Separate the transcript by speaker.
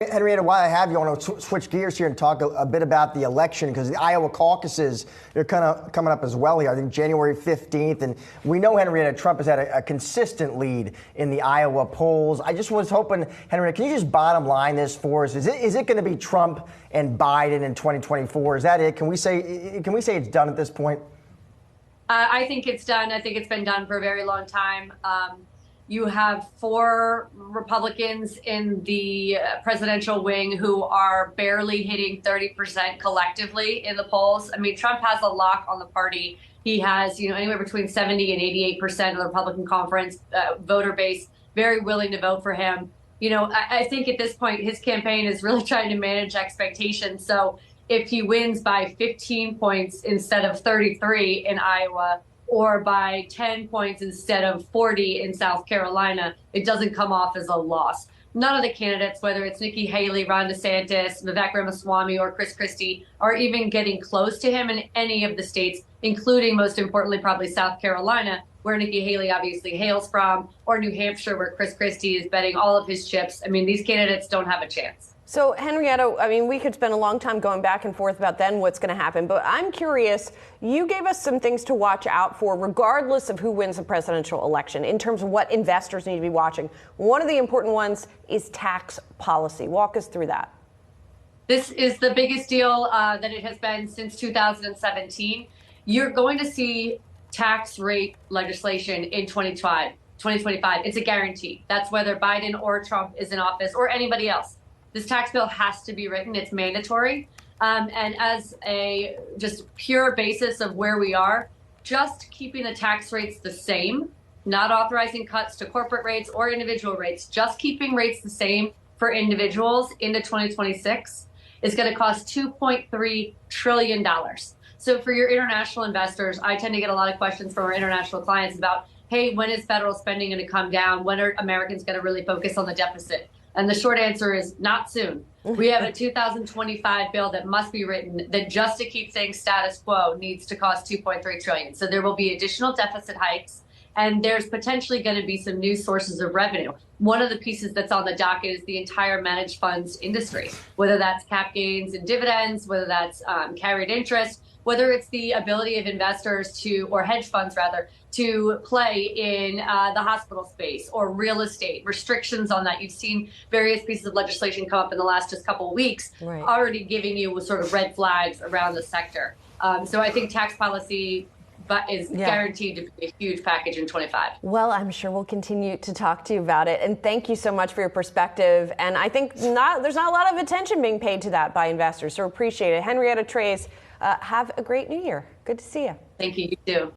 Speaker 1: Henrietta, while I have you, I want to switch gears here and talk a bit about the election, because the Iowa caucuses are kind of coming up as well here. I think January 15th. And we know, Henrietta, Trump has had a consistent lead in the Iowa polls. I just was hoping, Henrietta, can you just bottom line this for us? Is it going to be Trump and Biden in 2024? Is that it? Can we say it's done at this point?
Speaker 2: I think it's done. I think it's been done for a very long time. You have 4 Republicans in the presidential wing who are barely hitting 30% collectively in the polls. I mean, Trump has a lock on the party. He has, anywhere between 70 and 88% of the Republican conference voter base very willing to vote for him. I think at this point, his campaign is really trying to manage expectations. So if he wins by 15 points instead of 33 in Iowa, or by 10 points instead of 40 in South Carolina, it doesn't come off as a loss. None of the candidates, whether it's Nikki Haley, Ron DeSantis, Vivek Ramaswamy, or Chris Christie, are even getting close to him in any of the states, including, most importantly, probably South Carolina, where Nikki Haley obviously hails from, or New Hampshire, where Chris Christie is betting all of his chips. I mean, these candidates don't have a chance.
Speaker 3: So, Henrietta, I mean, we could spend a long time going back and forth about then what's going to happen. But I'm curious, you gave us some things to watch out for, regardless of who wins the presidential election, in terms of what investors need to be watching. One of the important ones is tax policy. Walk us through that.
Speaker 2: This is the biggest deal that it has been since 2017. You're going to see tax rate legislation in 2025. It's a guarantee. That's whether Biden or Trump is in office or anybody else. This tax bill has to be written. It's mandatory. And as a just pure basis of where we are, just keeping the tax rates the same, not authorizing cuts to corporate rates or individual rates, just keeping rates the same for individuals into 2026 is going to cost $2.3 trillion. So for your international investors, I tend to get a lot of questions from our international clients about, hey, when is federal spending going to come down? When are Americans going to really focus on the deficit? And the short answer is not soon. We have a 2025 bill that must be written that just to keep things status quo needs to cost $2.3 trillion. So there will be additional deficit hikes, and there's potentially going to be some new sources of revenue. One of the pieces that's on the docket is the entire managed funds industry, whether that's cap gains and dividends, whether that's carried interest, whether it's the ability of investors or hedge funds rather, to play in the hospital space or real estate, restrictions on that. You've seen various pieces of legislation come up in the last just couple of weeks, right, already giving you sort of red flags around the sector. So I think tax policy is guaranteed to be a huge package in 25.
Speaker 3: Well, I'm sure we'll continue to talk to you about it. And thank you so much for your perspective. And I think there's not a lot of attention being paid to that by investors. So appreciate it. Henrietta Trace, have a great new year. Good to see you.
Speaker 2: Thank you. You too.